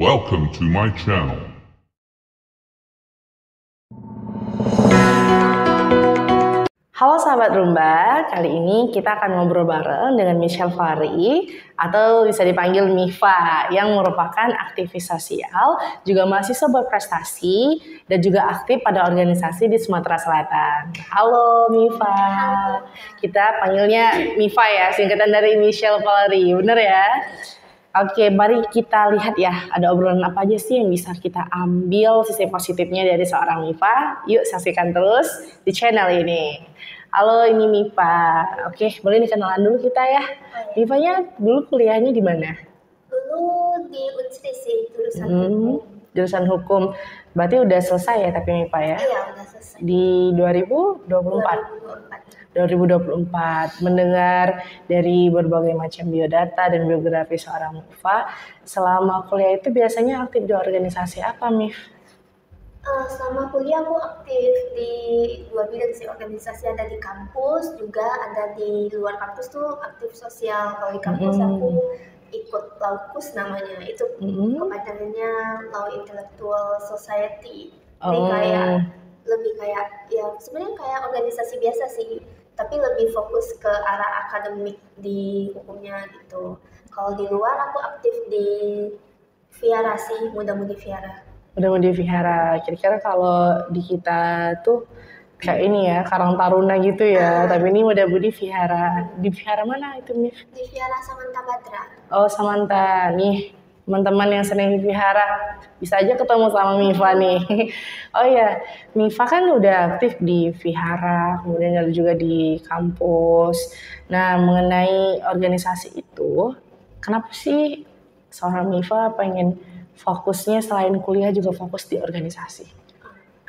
Welcome to my channel. Halo sahabat Rumba, kali ini kita akan ngobrol bareng dengan Michelle Fahri atau bisa dipanggil Mifa yang merupakan aktivis sosial, juga mahasiswa berprestasi dan juga aktif pada organisasi di Sumatera Selatan. Halo Mifa, kita panggilnya Mifa ya, singkatan dari Michelle Fahri, bener ya? Oke, mari kita lihat ya, ada obrolan apa aja sih yang bisa kita ambil sisi positifnya dari seorang Mifa. Yuk saksikan terus di channel ini. Halo, ini Mifa. Oke, boleh dikenalan dulu kita ya. Mifanya dulu kuliahnya di mana? Dulu di Unsri sih, jurusan hukum. Jurusan hukum. Berarti udah selesai ya tapi Mifa ya? Iya, udah selesai. Di 2024. 2024 mendengar dari berbagai macam biodata dan biografi seorang Mifa, selama kuliah itu biasanya aktif di organisasi apa, Mif? Selama kuliah aku aktif di dua bidang sih, organisasi ada di kampus, juga ada di luar kampus tuh aktif sosial. Kalau di kampus aku ikut Laukus namanya, itu kepanjangannya Law Intellectual Society. Jadi kayak lebih kayak ya sebenarnya kayak organisasi biasa sih, tapi lebih fokus ke arah akademik di hukumnya gitu. Kalau di luar aku aktif di Viara sih, Muda-Mudi Viara. Muda-Mudi Vihara, kira-kira kalau di kita tuh kayak ini ya, Karang Taruna gitu ya, tapi ini Muda-Mudi Vihara. Di Vihara mana itu, Mif? Di Viara Samanta Badra. Oh, Samanta. Nih, teman-teman yang sering di Vihara, bisa aja ketemu sama Mifa nih. Oh ya, Mifa kan udah aktif di Vihara, kemudian ada juga di kampus. Nah, mengenai organisasi itu, kenapa sih seorang Mifa pengen fokusnya selain kuliah juga fokus di organisasi?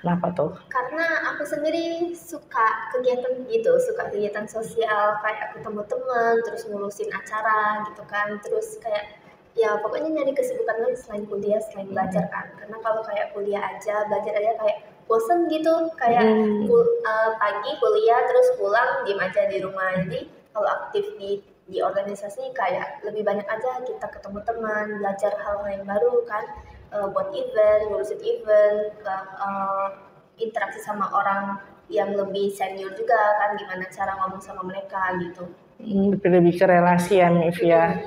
Kenapa tuh? Karena aku sendiri suka kegiatan gitu, suka kegiatan sosial, kayak ketemu teman, terus ngurusin acara gitu kan, terus kayak ya pokoknya nyari kesibukan lain selain kuliah, selain belajar kan. Karena kalau kayak kuliah aja, belajar aja kayak bosen gitu, kayak pagi kuliah terus pulang diem aja di rumah. Jadi kalau aktif di organisasi kayak lebih banyak aja kita ketemu teman, belajar hal yang baru kan, buat event, ngurusin event, interaksi sama orang yang lebih senior juga kan, gimana cara ngomong sama mereka gitu. Lebih ke relasi ya, Mif ya.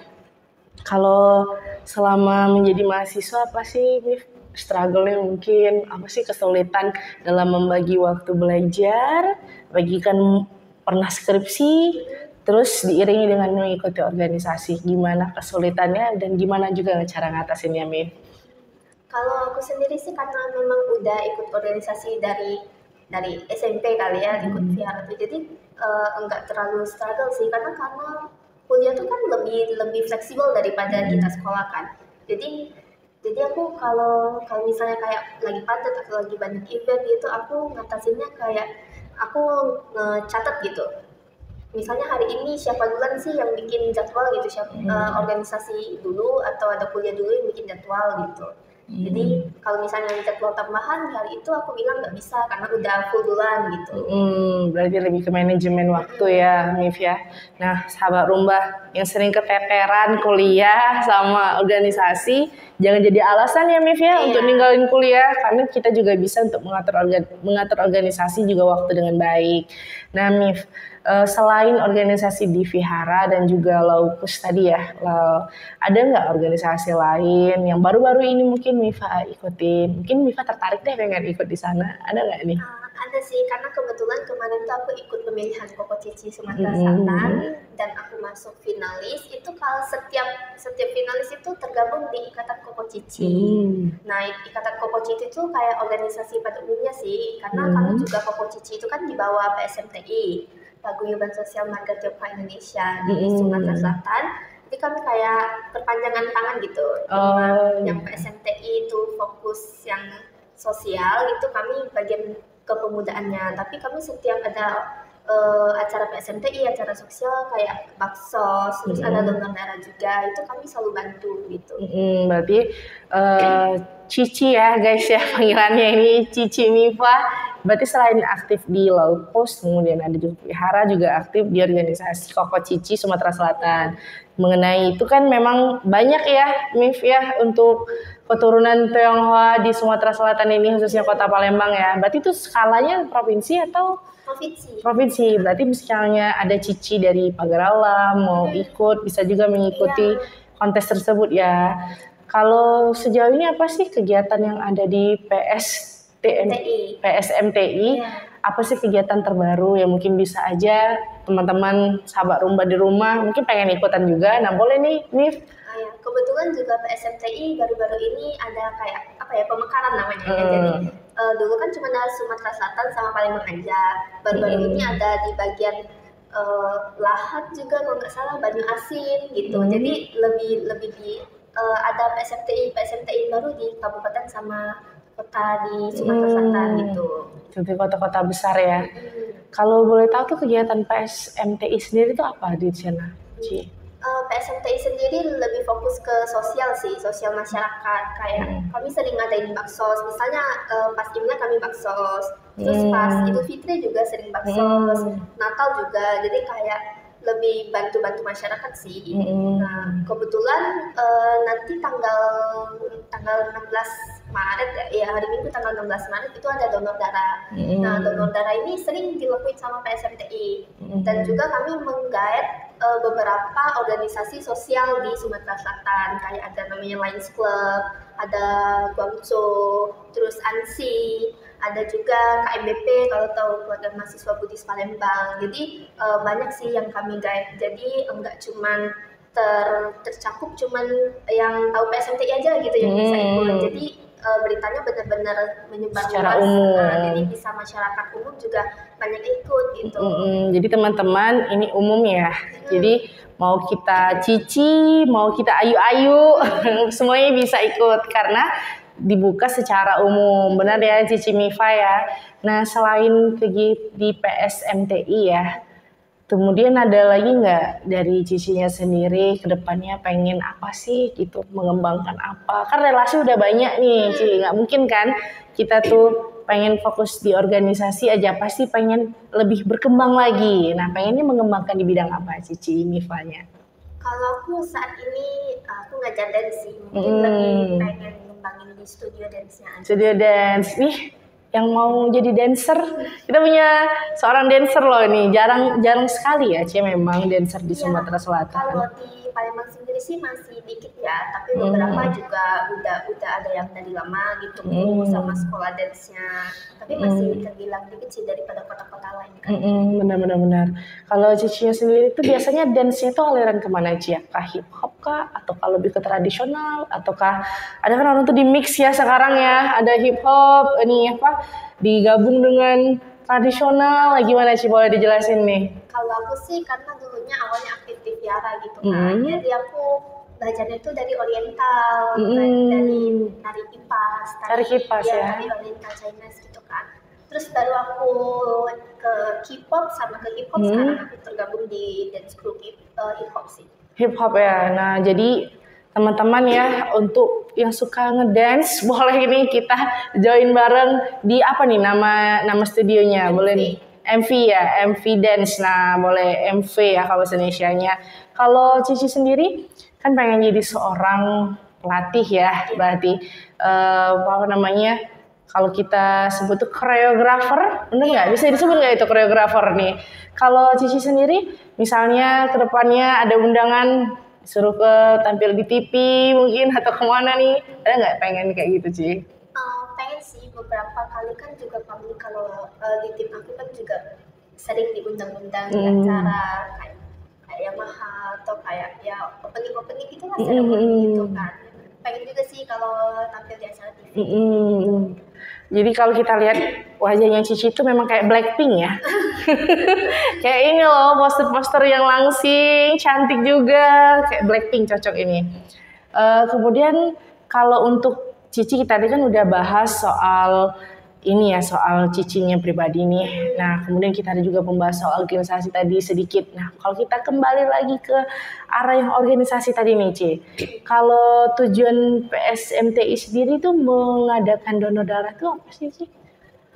Kalau selama menjadi mahasiswa apa sih, Mif, struggle-nya mungkin apa sih, kesulitan dalam membagi waktu belajar, bagikan pernah skripsi, terus diiringi dengan mengikuti organisasi, gimana kesulitannya dan gimana juga cara ngatasinnya, Mif? Kalau aku sendiri sih karena memang udah ikut organisasi dari SMP kali ya, ikut VR tuh, jadi enggak terlalu struggle sih, karena kuliah tuh kan lebih fleksibel daripada kita sekolah kan. Jadi aku kalau misalnya kayak lagi padat atau lagi banyak event gitu, aku ngatasinnya kayak aku ngecatat gitu. Misalnya hari ini siapa duluan sih yang bikin jadwal gitu, organisasi dulu atau ada kuliah dulu yang bikin jadwal gitu. Jadi kalau misalnya jadwal tambahan hari itu aku bilang nggak bisa karena udah full duluan gitu. Berarti lebih ke manajemen waktu ya, Mif ya. Nah, sahabat Rumba yang sering keteteran kuliah sama organisasi, jangan jadi alasan ya, Mif ya, untuk ninggalin kuliah, karena kita juga bisa untuk mengatur organisasi juga waktu dengan baik. Nah, Mif, selain organisasi di Vihara dan juga Laukus tadi ya, ada nggak organisasi lain yang baru-baru ini mungkin Mifa ikutin? Mungkin Mifa tertarik deh pengen ikut di sana, ada nggak nih? Ada sih, karena kebetulan kemarin tuh aku ikut pemilihan Koko Cici Sumatera Selatan dan aku masuk finalis. Itu kalau setiap finalis itu tergabung di Ikatan Koko Cici. Nah, Ikatan Koko Cici itu kayak organisasi pada umumnya sih, karena kami juga Koko Cici itu kan di bawah PSMTI, Paguyuban Sosial Marga Tionghoa Indonesia di Sumatera Selatan. Jadi kami kayak perpanjangan tangan gitu. Yang PSMTI itu fokus yang sosial, itu kami bagian kepemudaannya. Tapi kami setiap ada acara PSMTI, acara sosial kayak baksos, terus ada donor darah juga, itu kami selalu bantu gitu. Berarti Cici ya guys ya, panggilannya ini Cici Mifa Berarti selain aktif di Laut Pos, kemudian ada juga Wihara juga aktif di organisasi Koko Cici Sumatera Selatan. Mengenai itu kan memang banyak ya, Mif ya, untuk keturunan Tionghoa di Sumatera Selatan ini khususnya Kota Palembang ya. Berarti itu skalanya provinsi atau provinsi? Berarti misalnya ada Cici dari Pagarala mau ikut bisa juga mengikuti kontes tersebut ya. Kalau sejauh ini apa sih kegiatan yang ada di PSMTI? Apa sih kegiatan terbaru yang mungkin bisa aja teman-teman sahabat Rumba di rumah mungkin pengen ikutan juga. Nah boleh nih, Mif. Kebetulan juga PSMTI baru-baru ini ada kayak apa ya, pemekaran namanya ya. Jadi dulu kan cuma ada Sumatera Selatan sama Palembang aja. Baru-baru ini ada di bagian Lahat juga kalau nggak salah, Banyu Asin gitu. Jadi lebih di ada PSMTI baru di kabupaten sama kota di Sumatera Selatan gitu. Jadi kota-kota besar ya. Kalau boleh tahu tuh kegiatan PSMTI sendiri itu apa di sana, Ci? PSMTI sendiri lebih fokus ke sosial masyarakat. Kayak kami sering ngadain baksos, misalnya pas Imlek kami baksos, terus pas Idul Fitri juga sering baksos, Natal juga. Jadi kayak lebih bantu-bantu masyarakat sih. Nah, kebetulan nanti tanggal 16 Maret ya, hari Minggu tanggal 16 Maret itu ada donor darah. Nah, donor darah ini sering dilakuin sama PSMTI. Dan juga kami menggait beberapa organisasi sosial di Sumatera Selatan, kayak ada namanya Lions Club, ada Guangzhou, terus ANSI, ada juga KMBP kalau tahu, Keluarga Mahasiswa Buddhis Palembang. Jadi banyak sih yang kami guide. Jadi enggak cuman tercakup cuman yang tahu PSMTI aja gitu yang bisa ikut. Jadi beritanya benar-benar menyebar secara luas. umum. Jadi bisa masyarakat umum juga banyak ikut gitu. Jadi teman-teman ini umum ya. Jadi mau kita Cici, mau kita Ayu-Ayu, semuanya bisa ikut karena dibuka secara umum. Benar ya Cici Mifa ya. Nah selain di PSMTI ya, kemudian ada lagi nggak dari Cicinya sendiri ke depannya pengen apa sih gitu, mengembangkan apa? Kan relasi udah banyak nih Cici, nggak mungkin kan kita tuh pengen fokus di organisasi aja, pasti pengen lebih berkembang lagi. Nah pengennya mengembangkan di bidang apa Cici Mifanya? Kalau aku saat ini aku ngajar dance sih, mungkin lebih pengen ngembangin di studio dance-nya aja. Studio dance nih. Yang mau jadi dancer, kita punya seorang dancer loh ini, jarang sekali ya Cie memang dancer di Sumatera Selatan. Kalau di Palembang sendiri sih masih dikit ya, tapi beberapa juga udah ada yang dari lama gitu sama sekolah dance-nya, tapi masih terbilang dikit sih daripada kota-kota lain kan. Benar. Kalau Cici sendiri itu biasanya dance-nya itu aliran kemana Cie? Kah hip hop kah? Atau kalau lebih ke tradisional? Ataukah ada kan orang tuh di mix ya sekarang ya, ada hip hop ini apa digabung dengan tradisional, gimana sih boleh dijelasin nih? Kalau aku sih karena dulunya awalnya aktif di Viara gitu kan, jadi aku belajarnya itu dari oriental, dari tari kipas, tari oriental Chinese gitu kan. Terus baru aku ke K-pop, sama ke hip hop sekarang aku tergabung di dance group hip hop sih. Hip hop ya, nah jadi teman-teman ya untuk yang suka ngedance boleh ini kita join bareng di apa nih nama studionya MV. Boleh nih MV ya, MV Dance. Nah boleh MV ya kalau Indonesianya. Kalau Cici sendiri kan pengen jadi seorang pelatih ya, berarti apa namanya kalau kita sebut tuh koreografer, bener nggak? Bisa disebut nggak itu koreografer nih? Kalau Cici sendiri misalnya kedepannya ada undangan suruh tampil di TV mungkin atau kemana nih, ada nggak pengen kayak gitu Ci? Pengen sih, beberapa kali kan juga kami kalau di tim aku kan juga sering diundang-undang di acara kayak Yamaha atau kayak ya opening gitu lah, gitu kan. Pengen juga sih kalau tampil di acara TV. Jadi kalau kita lihat wajahnya Cici itu memang kayak Blackpink ya. Kayak ini loh, poster-poster yang langsing, cantik juga, kayak Blackpink cocok ini. Kemudian kalau untuk Cici tadi kan udah bahas soal ini ya, soal Cicinya pribadi nih. Nah, kemudian kita ada juga membahas soal organisasi tadi sedikit. Nah, kalau kita kembali lagi ke arah yang organisasi tadi nih, Ci. Kalau tujuan PSMTI sendiri tuh mengadakan donor darah tuh apa sih, Ci?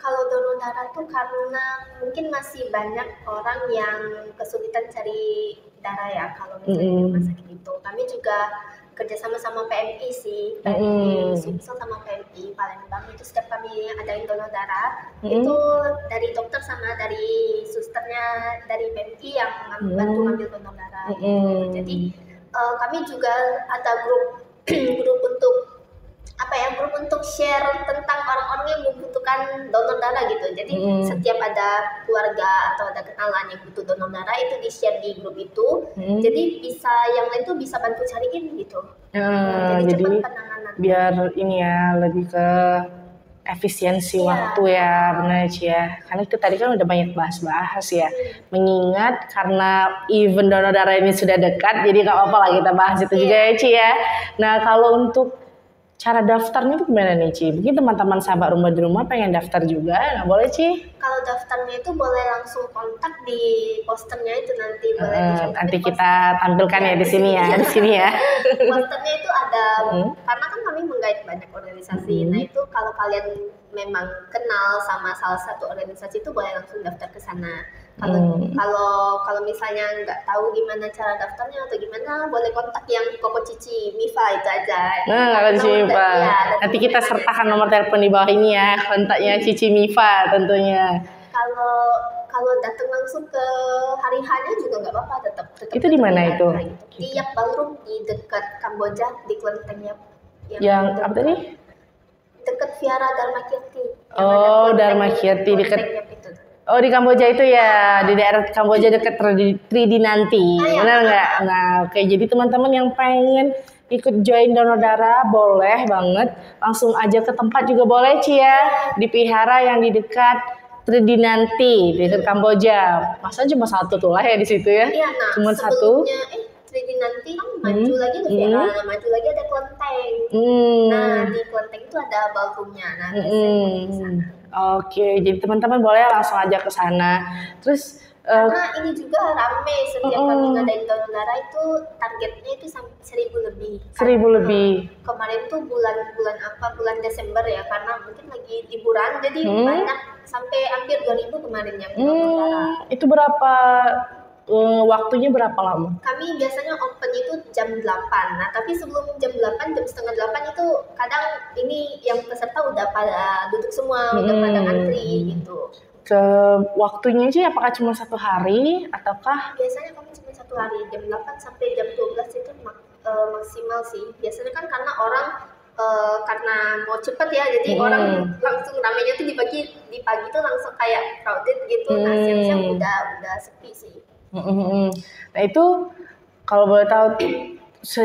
Kalau donor darah tuh karena mungkin masih banyak orang yang kesulitan cari darah ya kalau misalnya di rumah sakit itu. Kami juga kerjasama sama PMI sih, PMI Sumsel sama PMI Palembang itu setiap kami adain donor darah itu dari dokter sama dari susternya dari PMI yang bantu ngambil donor darah. Jadi kami juga ada grup grup untuk grup untuk share tentang orang-orang yang membutuhkan donor darah gitu. Jadi setiap ada keluarga atau ada kenalan yang butuh donor darah itu di-share di grup itu. Jadi bisa yang lain tuh bisa bantu cariin gitu. Jadi cepat penanganan. Biar ini ya lebih ke efisiensi waktu ya, benar Ci ya. Karena itu tadi kan udah banyak bahas-bahas ya. Mengingat karena event donor darah ini sudah dekat, jadi nggak apa-apa lah kita bahas itu juga ya Ci ya. Nah kalau untuk cara daftarnya itu gimana nih Ci? Mungkin teman-teman sahabat rumah di rumah pengen daftar juga, nggak boleh Ci? Kalau daftarnya itu boleh langsung kontak di posternya itu nanti boleh nanti kita tampilkan ya di sini ya, di sini ya. Posternya itu ada karena kan kami menggait banyak organisasi. Nah itu kalau kalian memang kenal sama salah satu organisasi itu boleh langsung daftar ke sana. Kalau misalnya nggak tahu gimana cara daftarnya atau gimana, boleh kontak yang Koko Cici Mifa itu aja. Koko Cici Mifa. Nanti kita sertakan nomor telepon di bawah ini ya, kontaknya Cici Mifa tentunya. Kalau datang langsung ke hari hanya juga nggak apa-apa, tetap. Itu di mana itu? Di Yap Ballroom di dekat Kamboja di Kelenteng Yap. Yang apa tadi? Dekat Viara Dharma Kirti. Oh, Dharma Kirti dekat. Oh di Kamboja itu ya, di daerah Kamboja dekat Tridinanti, benar nggak? Nah, oke. Jadi teman-teman yang pengen ikut join donor darah boleh banget, langsung aja ke tempat juga boleh Ci ya, di Pihara yang di dekat Tridinanti, di dekat Kamboja. Masa cuma satu tuh lah ya di situ ya? Iya, nah, cuma satu. Tridinanti kan maju lagi ke Pihara, maju lagi ada Kelenteng. Nah di Kelenteng itu ada ballroomnya, nah di sana. Oke, jadi teman-teman boleh langsung aja ke sana. Terus karena ini juga rame setiap kali ngadain donor darah itu targetnya itu 1.000 lebih. 1.000 lebih. Kemarin tuh bulan Desember ya, karena mungkin lagi liburan jadi banyak sampai hampir 2.000 kemarin yang donor darah. Itu berapa waktunya berapa lama? Kami biasanya open itu jam 8. Nah, tapi sebelum jam 8, jam setengah 8 itu kadang ini yang peserta udah pada duduk semua, udah pada ngantri gitu. Waktunya sih apakah cuma 1 hari ataukah? Biasanya kami cuma 1 hari, jam 8 sampai jam 12 itu maksimal sih. Biasanya kan karena orang karena mau cepet ya, jadi orang langsung ramenya tuh di pagi tuh langsung kayak crowded gitu. Nah, siang-siang udah sepi sih. Nah itu kalau boleh tahu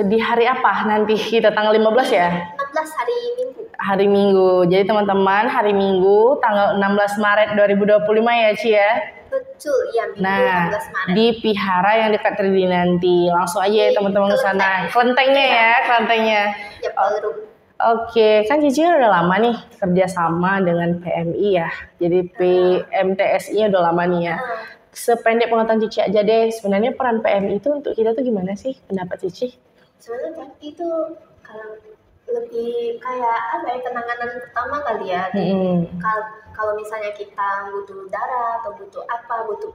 di hari apa nanti kita tanggal 15 ya? 16 hari Minggu. Hari Minggu. Jadi teman-teman hari Minggu tanggal 16 Maret 2025 ya Ci ya? Betul, ya Minggu 16 Maret. Di Pihara yang dekat Tridinanti. Langsung aja ya teman-teman ke sana. Kelentengnya ya, kelentengnya. Ya, ballroom. Oke, kan Cici udah lama nih kerjasama dengan PMI ya. Jadi PMTSI udah lama nih ya. Sependek pengetahuan Cici aja deh, sebenarnya peran PMI itu untuk kita tuh gimana sih pendapat Cici? Sebenarnya PMI itu kalau lebih kayak penanganan pertama kali ya. Kalau misalnya kita butuh darah atau butuh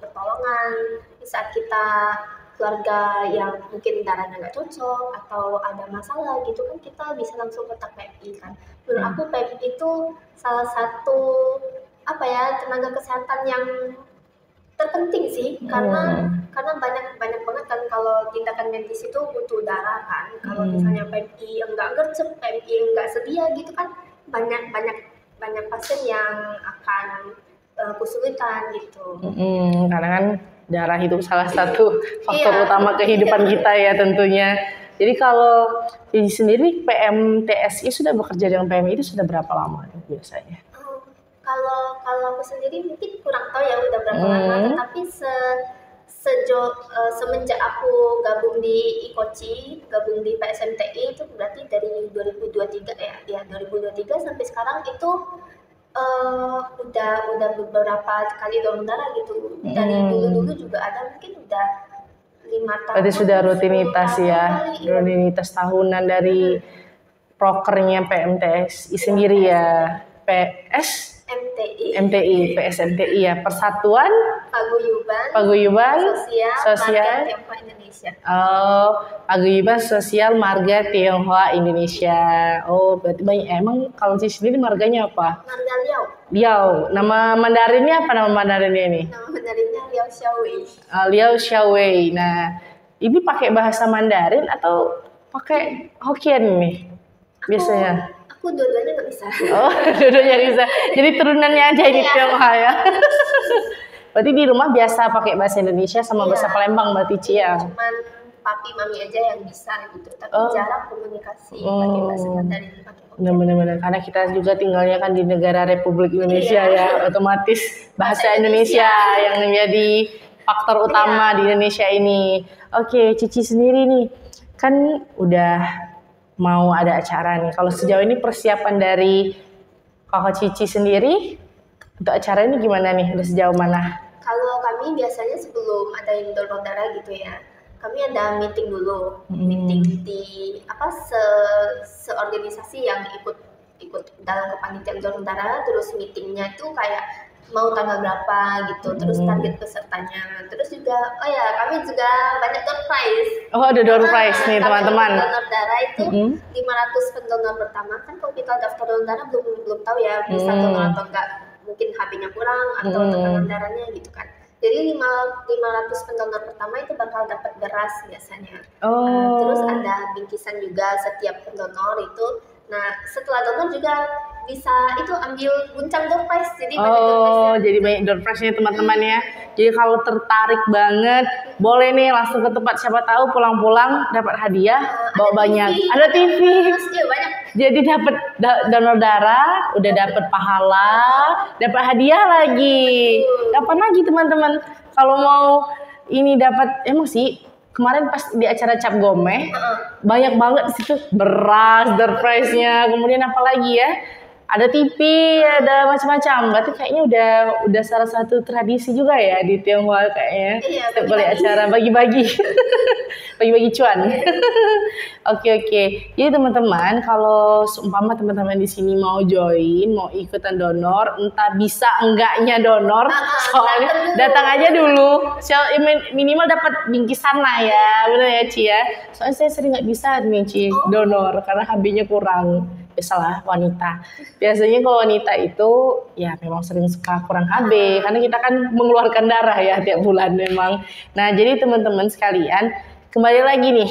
pertolongan, saat kita keluarga yang mungkin darahnya nggak cocok atau ada masalah gitu kan, kita bisa langsung kontak PMI kan. Menurut aku PMI itu salah satu tenaga kesehatan yang terpenting sih, karena banyak banget kan kalau tindakan medis itu butuh darah kan. Kalau misalnya PMI enggak gercep, PMI enggak sedia gitu kan, banyak pasien yang akan kesulitan gitu. Karena kan darah itu salah satu faktor utama kehidupan kita ya tentunya. Jadi kalau Cici sendiri PMTSI sudah bekerja dengan PMI itu sudah berapa lama biasanya? Kalau aku sendiri mungkin kurang tahu ya udah berapa lama, tetapi semenjak aku gabung di IKOCI, gabung di PSMTI itu berarti dari 2023 ya 2023 sampai sekarang itu udah beberapa kali donor darah gitu. Dari dulu juga ada, mungkin udah 5 tahun. Berarti sudah rutinitas ya, rutinitas tahunan dari prokernya PMTSI sendiri ya. MTI, PSMTI ya, Persatuan Paguyuban Sosial Marga Tionghoa Indonesia. Paguyuban Sosial Marga Tionghoa Indonesia. Oh, berarti banyak. Emang kalau Cici sendiri marganya apa? Marga Liao. Liao. Nama Mandarinnya apa, nama Mandarinnya ini? Nama Mandarinnya Liao Xiaowei. Liao Xiaowei. Nah, ini pakai bahasa Mandarin atau pakai Hokkien nih biasanya? Aku dua-duanya nggak bisa. Oh, dua-duanya bisa. Jadi turunannya aja ini Tionghoa ya. Berarti di rumah biasa pakai bahasa Indonesia sama bahasa Palembang berarti Ci ya? Cuman papi mami aja yang bisa gitu, tapi jarang komunikasi pakai bahasa Mandarin. Benar-benar, karena kita juga tinggalnya kan di negara Republik Indonesia ya, otomatis bahasa Indonesia yang menjadi faktor utama di Indonesia ini. Oke, Cici sendiri nih, kan udah mau ada acara nih. Kalau sejauh ini persiapan dari Kakak Cici sendiri untuk acara ini gimana nih? Udah sejauh mana? Kalau kami biasanya sebelum ada donor darah gitu ya, kami ada meeting dulu, meeting di seorganisasi yang ikut dalam kepanitiaan donor darah, terus meetingnya itu kayak mau tanggal berapa gitu, terus target pesertanya, terus juga kami juga banyak door prize. Oh, ada door prize nih teman-teman. Donor darah itu 500 pendonor pertama, kan kalau kita daftar donor darah belum tahu ya bisa donor atau enggak, mungkin HB-nya kurang atau tekanan darahnya gitu kan. Jadi 500 pendonor pertama itu bakal dapat beras biasanya. Terus ada bingkisan juga setiap pendonor itu. Nah, setelah donor juga bisa itu ambil guncang door prize. Jadi banyak door prize-nya teman-teman ya. Jadi kalau tertarik banget, boleh nih langsung ke tempat, siapa tahu pulang-pulang dapat hadiah, bawa banyak. Ada TV. Iya, banyak. Jadi dapat donor darah, udah dapat pahala, dapat hadiah lagi. Kapan lagi teman-teman? Kalau mau ini dapat, emang sih kemarin pas di acara Cap Gomeh banyak banget di situ beras, door prize-nya, kemudian apa lagi ya? Ada TV, ada macam-macam. Berarti kayaknya udah salah satu tradisi juga ya di Tionghoa kayaknya. Iya, setiap kali acara bagi-bagi. Bagi-bagi cuan. Oke. Jadi teman-teman, kalau seumpama teman-teman di sini mau join, mau ikutan donor, entah bisa enggaknya donor, soalnya datang aja dulu. Minimal dapat bingkisan lah ya. Benar ya, Ci ya? Soalnya saya sering nggak bisa nih, Ci, donor karena HB-nya kurang. Biasalah wanita. Biasanya kalau wanita itu ya memang sering suka kurang HB karena kita kan mengeluarkan darah ya tiap bulan memang. Nah, jadi teman-teman sekalian, kembali lagi nih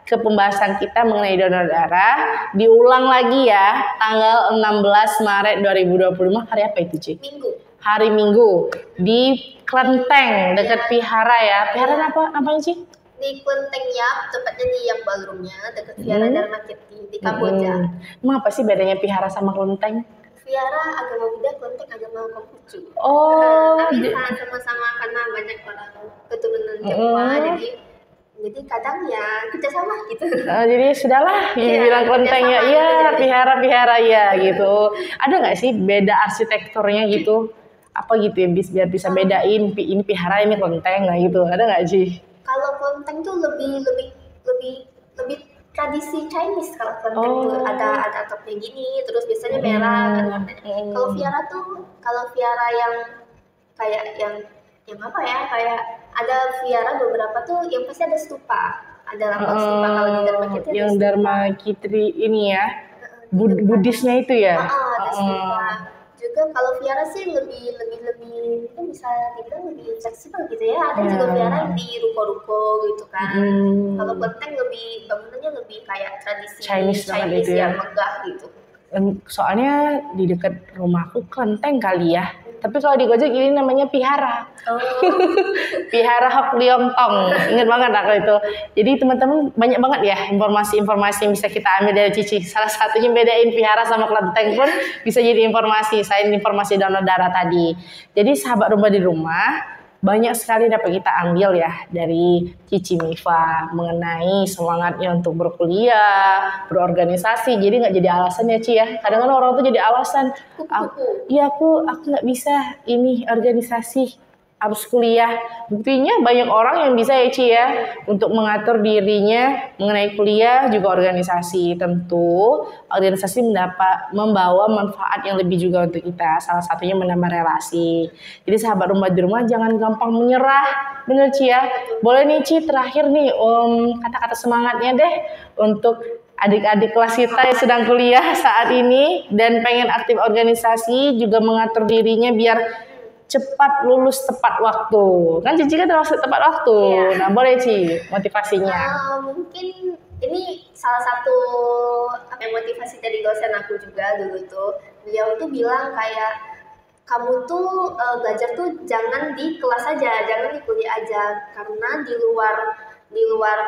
ke pembahasan kita mengenai donor darah. Diulang lagi ya, tanggal 16 Maret 2025, hari apa itu, Ci? Minggu. Hari Minggu di Klenteng dekat Vihara ya. Vihara apa Ci? Di Klenteng ya, tepatnya di yang ballroomnya dekat Vihara Dharma Kirti di Kamboja. Emang apa sih bedanya Vihara sama Klenteng? Vihara agama Buddha, Klenteng agama Konghucu. Tapi sama-sama karena banyak orang keturunan Jawa, jadi kadang ya kita sama gitu. Jadi sudahlah bilang Klenteng ya, iya Vihara ya gitu. Ada nggak sih beda arsitekturnya gitu? Apa gitu ya biar bisa bedain ini Vihara ini Klenteng nggak gitu? Ada nggak sih? Kalau Klenteng tuh lebih tradisi Chinese. Kalau Klenteng tuh ada atapnya gini, terus biasanya merah kan warnanya. Kalau Vihara yang kayak yang apa ya, kayak ada Vihara beberapa tuh yang pasti ada stupa, ada lambang stupa. Kalau di Dharma Kirti yang Dharma Kirti ini ya, Buddhisnya itu ya. Ada stupa. Juga kalau Vihara sih lebih itu bisa dibilang lebih fleksibel gitu ya. Ada juga Vihara yang di ruko-ruko gitu kan. Kalau Klenteng bangunannya lebih kayak tradisi Chinese itu ya, megah gitu. Soalnya di dekat rumahku Klenteng kali ya. Tapi kalau di Gojek ini namanya Vihara. Vihara Hok Leong Tong. Ingat banget aku itu. Jadi teman-teman banyak banget ya informasi-informasi yang bisa kita ambil dari Cici. Salah satunya bedain Vihara sama Klenteng pun bisa jadi informasi. Selain informasi donor darah tadi. Jadi sahabat rumah di rumah, banyak sekali dapat kita ambil ya dari Cici Mifa mengenai semangatnya untuk berkuliah, berorganisasi. Jadi nggak jadi alasan ya Ci ya. Kadang-kadang orang tuh jadi alasan, aku nggak bisa ini organisasi. harus kuliah. Buktinya banyak orang yang bisa ya Ci ya untuk mengatur dirinya mengenai kuliah juga organisasi. Tentu organisasi membawa manfaat yang lebih juga untuk kita. Salah satunya menambah relasi. Jadi sahabat rumah di rumah jangan gampang menyerah. Bener Ci ya. Boleh nih Ci terakhir nih kata-kata semangatnya deh untuk adik-adik kelas kita yang sedang kuliah saat ini dan pengen aktif organisasi juga mengatur dirinya biar cepat lulus tepat waktu. Kan Cici kan termasuk tepat waktu. Iya. Nah boleh Ci motivasinya. Mungkin ini salah satu motivasi dari dosen aku juga dulu tuh. Beliau tuh bilang kayak kamu tuh belajar tuh jangan di kelas aja, jangan di kuliah aja, karena di luar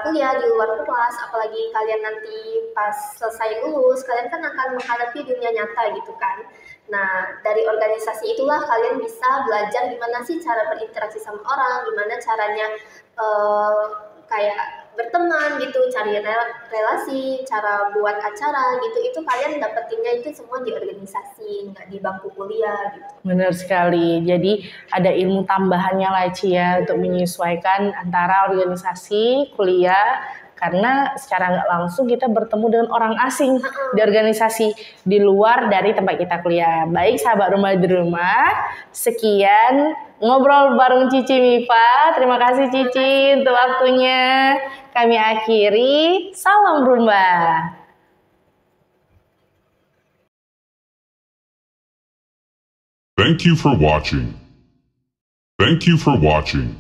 kuliah, di luar kelas, apalagi kalian nanti pas selesai lulus, kalian kan akan menghadapi dunia nyata gitu kan. Nah, dari organisasi itulah kalian bisa belajar gimana sih cara berinteraksi sama orang, gimana caranya kayak berteman gitu, cari relasi, cara buat acara gitu, itu kalian dapetinnya itu semua di organisasi, nggak di bangku kuliah gitu. Benar sekali, jadi ada ilmu tambahannya lah Ci ya untuk menyesuaikan antara organisasi, kuliah, karena secara nggak langsung kita bertemu dengan orang asing di organisasi di luar dari tempat kita kuliah. Baik sahabat rumah di rumah, sekian ngobrol bareng Cici Mifa. Terima kasih Cici untuk waktunya. Kami akhiri, salam rumah. Thank you for watching. Thank you for watching.